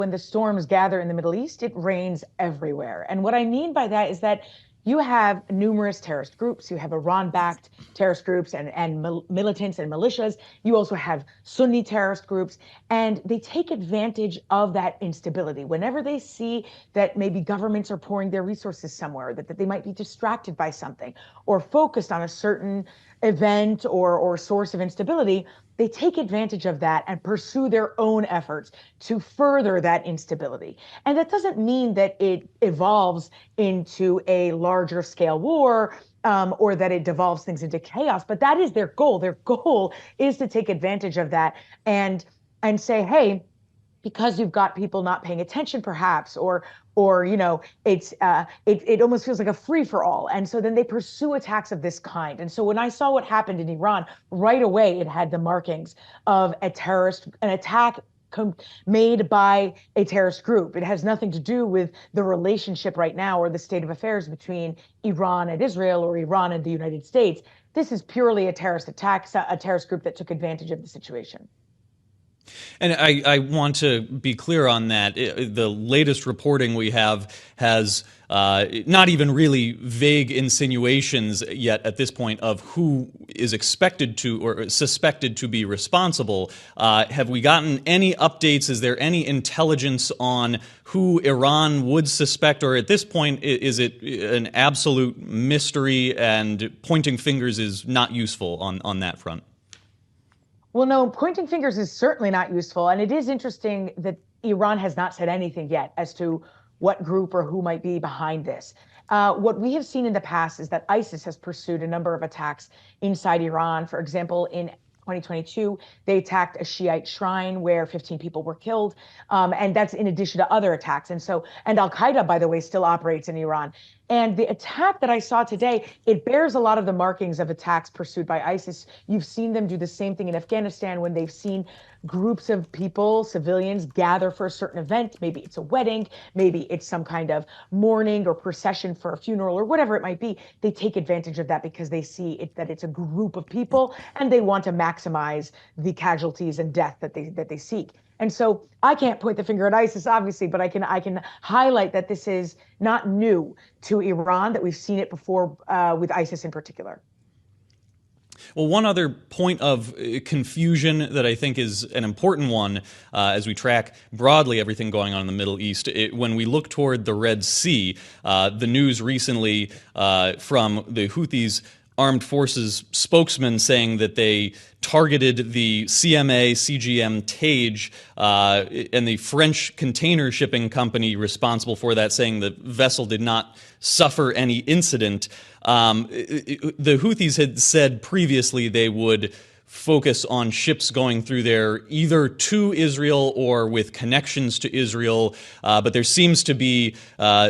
when the storms gather in the Middle East, it rains everywhere. And what I mean by that is that you have numerous terrorist groups. You have Iran-backed terrorist groups and militants and militias. You also have Sunni terrorist groups, and they take advantage of that instability. Whenever they see that maybe governments are pouring their resources somewhere, that they might be distracted by something or focused on a certain event or source of instability, they take advantage of that and pursue their own efforts to further that instability. And that doesn't mean that it evolves into a larger scale war, or that it devolves things into chaos, but that is their goal. Their goal is to take advantage of that and say, hey, because you've got people not paying attention perhaps, or it almost feels like a free for all. And so then they pursue attacks of this kind. And so when I saw what happened in Iran, right away it had the markings of an attack made by a terrorist group. It has nothing to do with the relationship right now or the state of affairs between Iran and Israel or Iran and the United States. This is purely a terrorist attack, a terrorist group that took advantage of the situation. And I want to be clear on that. The latest reporting we have has not even really vague insinuations yet at this point of who is expected to or suspected to be responsible. Have we gotten any updates? Is there any intelligence on who Iran would suspect? Or at this point, is it an absolute mystery and pointing fingers is not useful on that front? Well, no, pointing fingers is certainly not useful. And it is interesting that Iran has not said anything yet as to what group or who might be behind this. What we have seen in the past is that ISIS has pursued a number of attacks inside Iran. For example, in 2022, they attacked a Shiite shrine where 15 people were killed. And that's in addition to other attacks. And Al-Qaeda, by the way, still operates in Iran. And the attack that I saw today, it bears a lot of the markings of attacks pursued by ISIS. You've seen them do the same thing in Afghanistan when they've seen groups of people, civilians, gather for a certain event. Maybe it's a wedding, maybe it's some kind of mourning or procession for a funeral or whatever it might be. They take advantage of that because they see that it's a group of people and they want to maximize the casualties and death that they seek. And so I can't point the finger at ISIS, obviously, but I can highlight that this is not new to Iran, that we've seen it before with ISIS in particular. Well, one other point of confusion that I think is an important one as we track broadly everything going on in the Middle East, when we look toward the Red Sea, the news recently from the Houthis armed forces spokesman saying that they targeted the CMA CGM Tage and the French container shipping company responsible for that, saying the vessel did not suffer any incident. The Houthis had said previously they would focus on ships going through there either to Israel or with connections to Israel, but there seems to be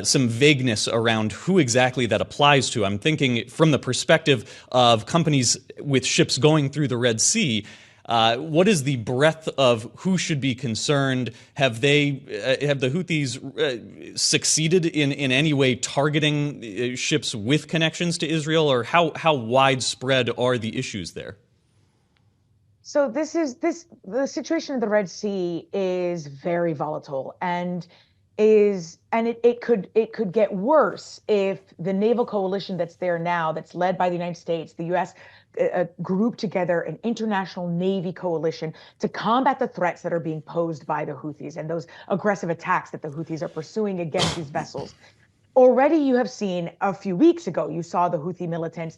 some vagueness around who exactly that applies to. I'm thinking from the perspective of companies with ships going through the Red Sea, what is the breadth of who should be concerned? Have the Houthis succeeded in any way targeting ships with connections to Israel, or how widespread are the issues there? So the situation in the Red Sea is very volatile and it could get worse if the naval coalition that's there now, that's led by the United States, the U.S., grouped together an international Navy coalition to combat the threats that are being posed by the Houthis and those aggressive attacks that the Houthis are pursuing against these vessels. Already you have seen a few weeks ago, you saw the Houthi militants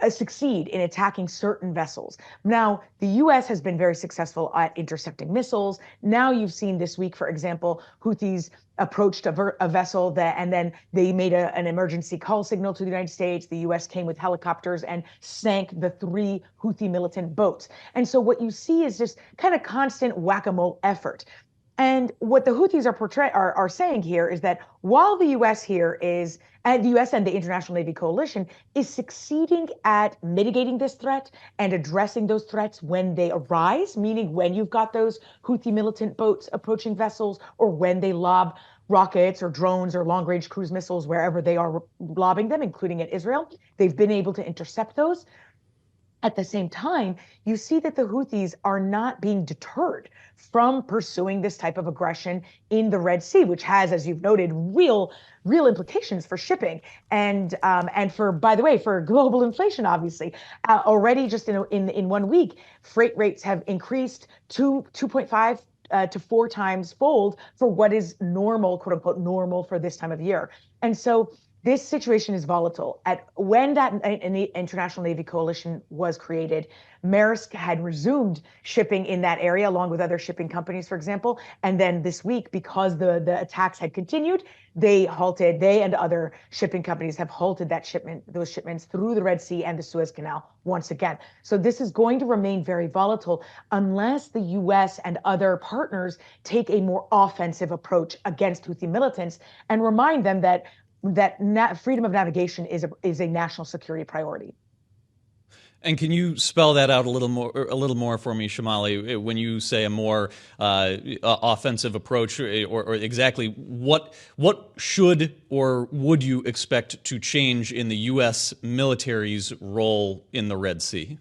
succeed in attacking certain vessels. Now, the U.S. has been very successful at intercepting missiles. Now you've seen this week, for example, Houthis approached a vessel and then they made an emergency call signal to the United States. The U.S. came with helicopters and sank the 3 Houthi militant boats. And so what you see is just kind of constant whack-a-mole effort. And what the Houthis are saying here is that while the U.S. and the International Navy Coalition is succeeding at mitigating this threat and addressing those threats when they arise, meaning when you've got those Houthi militant boats approaching vessels or when they lob rockets or drones or long-range cruise missiles wherever they are lobbing them, including at Israel, they've been able to intercept those. At the same time, you see that the Houthis are not being deterred from pursuing this type of aggression in the Red Sea, which has, as you've noted, real implications for shipping and for, by the way, for global inflation. Obviously, already just in 1 week, freight rates have increased to 2.5 to 4 times fold for what is normal, quote unquote, normal for this time of year. And so this situation is volatile. When that International Navy Coalition was created, Maersk had resumed shipping in that area along with other shipping companies, for example. And then this week, because the attacks had continued, they and other shipping companies have halted those shipments through the Red Sea and the Suez Canal once again. So this is going to remain very volatile unless the US and other partners take a more offensive approach against Houthi militants and remind them that freedom of navigation is a national security priority. And can you spell that out a little more for me, Chemali, when you say a more offensive approach, or exactly what should or would you expect to change in the U.S. military's role in the Red Sea?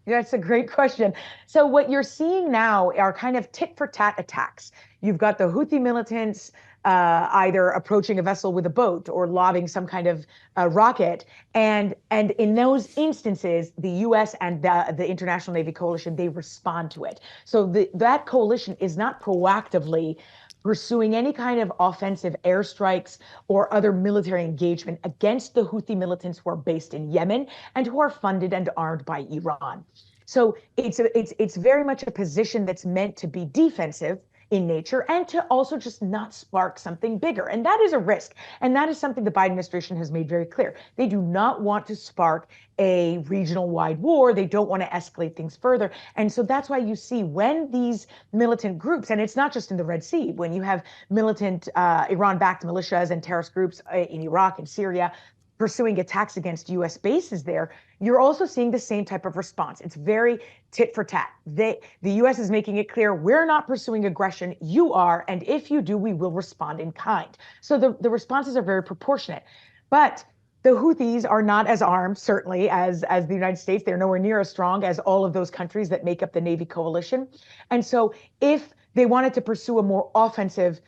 Yeah, that's a great question. So what you're seeing now are kind of tit for tat attacks. You've got the Houthi militants either approaching a vessel with a boat or lobbing some kind of rocket. And in those instances, the U.S. and the International Navy Coalition, they respond to it. So that coalition is not proactively pursuing any kind of offensive airstrikes or other military engagement against the Houthi militants who are based in Yemen and who are funded and armed by Iran. So it's very much a position that's meant to be defensive in nature and to also just not spark something bigger. And that is a risk. And that is something the Biden administration has made very clear. They do not want to spark a regional wide war. They don't want to escalate things further. And so that's why you see when these militant groups, and it's not just in the Red Sea, when you have militant Iran-backed militias and terrorist groups in Iraq and Syria pursuing attacks against U.S. bases there, you're also seeing the same type of response. It's very tit for tat. The U.S. is making it clear, we're not pursuing aggression, you are, and if you do, we will respond in kind. So the responses are very proportionate. But the Houthis are not as armed, certainly, as the United States. They're nowhere near as strong as all of those countries that make up the Navy coalition. And so if they wanted to pursue a more offensive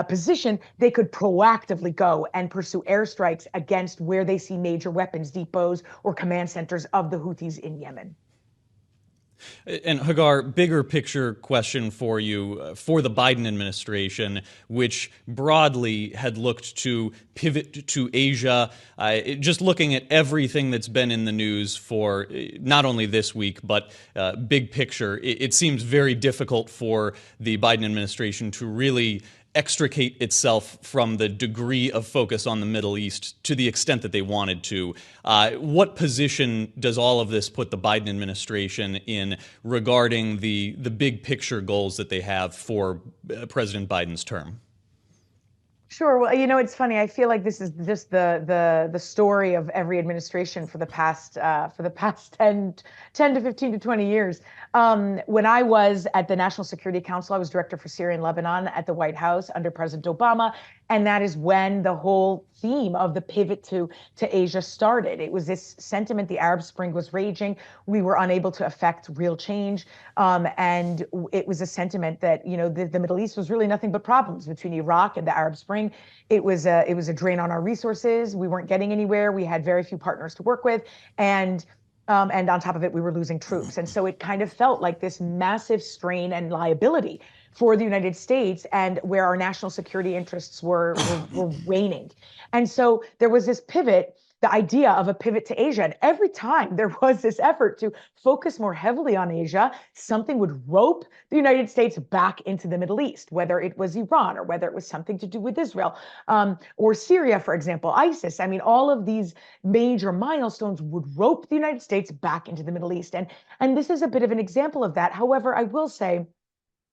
position, they could proactively go and pursue airstrikes against where they see major weapons depots or command centers of the Houthis in Yemen. And Hagar, bigger picture question for you, for the Biden administration, which broadly had looked to pivot to Asia, just looking at everything that's been in the news for not only this week, but big picture, it seems very difficult for the Biden administration to really extricate itself from the degree of focus on the Middle East to the extent that they wanted to. What position does all of this put the Biden administration in regarding the big picture goals that they have for President Biden's term? Sure. Well, it's funny. I feel like this is just the story of every administration for the past 10 to 15 to 20 years. When I was at the National Security Council, I was director for Syria and Lebanon at the White House under President Obama. And that is when the whole theme of the pivot to Asia started. It was this sentiment, the Arab Spring was raging. We were unable to affect real change. And it was a sentiment that, the Middle East was really nothing but problems between Iraq and the Arab Spring. It was a drain on our resources. We weren't getting anywhere. We had very few partners to work with. And on top of it, we were losing troops. And so it kind of felt like this massive strain and liability for the United States and where our national security interests were waning. And so there was this pivot, the idea of a pivot to Asia. And every time there was this effort to focus more heavily on Asia, something would rope the United States back into the Middle East, whether it was Iran or whether it was something to do with Israel or Syria, for example, ISIS. I mean, all of these major milestones would rope the United States back into the Middle East. And this is a bit of an example of that. However, I will say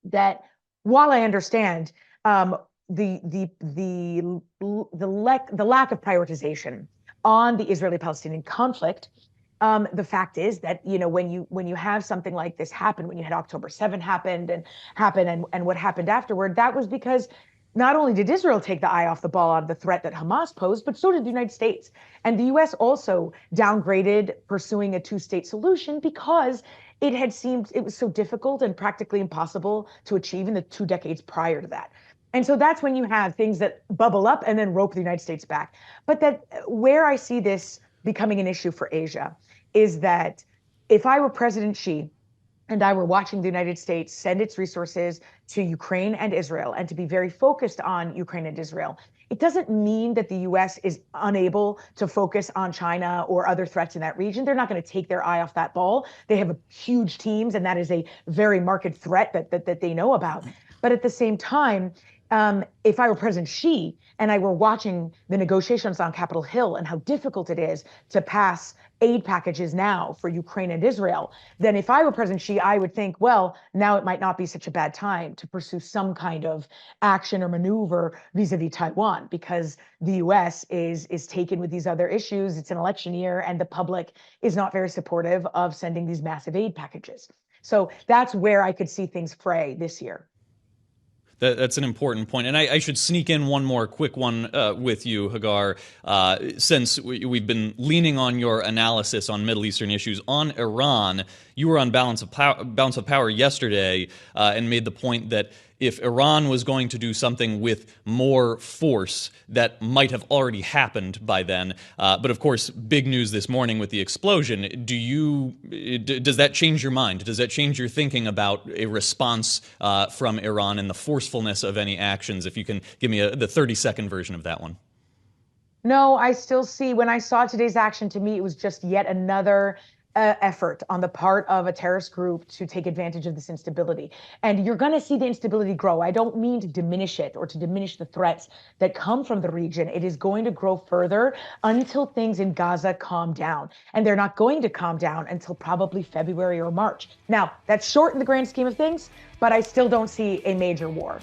that while I understand the lack of prioritization on the Israeli-Palestinian conflict, the fact is that when you have something like this happen, when you had October 7 happen and what happened afterward, that was because not only did Israel take the eye off the ball on the threat that Hamas posed, but so did the United States. And the US also downgraded pursuing a two-state solution because it had seemed it was so difficult and practically impossible to achieve in the 2 decades prior to that. And so that's when you have things that bubble up and then rope the United States back. But that where I see this becoming an issue for Asia is that if I were President Xi, and I were watching the United States send its resources to Ukraine and Israel and to be very focused on Ukraine and Israel, it doesn't mean that the US is unable to focus on China or other threats in that region. They're not going to take their eye off that ball. They have huge teams, and that is a very marked threat that they know about. But at the same time, if I were President Xi and I were watching the negotiations on Capitol Hill and how difficult it is to pass aid packages now for Ukraine and Israel, then if I were President Xi, I would think, well, now it might not be such a bad time to pursue some kind of action or maneuver vis-a-vis Taiwan, because the US is taken with these other issues. It's an election year, and the public is not very supportive of sending these massive aid packages. So that's where I could see things fray this year. That's an important point. And I should sneak in one more quick one with you, Hagar, since we've been leaning on your analysis on Middle Eastern issues. On Iran, you were on Balance of Power yesterday and made the point that if Iran was going to do something with more force, that might have already happened by then. But of course, big news this morning with the explosion. Does that change your mind? Does that change your thinking about a response from Iran and the forcefulness of any actions? If you can give me the 30-second version of that one. No, I still see, when I saw today's action, to me, it was just yet another effort on the part of a terrorist group to take advantage of this instability. And you're going to see the instability grow. I don't mean to diminish it or to diminish the threats that come from the region. It is going to grow further until things in Gaza calm down. And they're not going to calm down until probably February or March. Now, that's short in the grand scheme of things, but I still don't see a major war.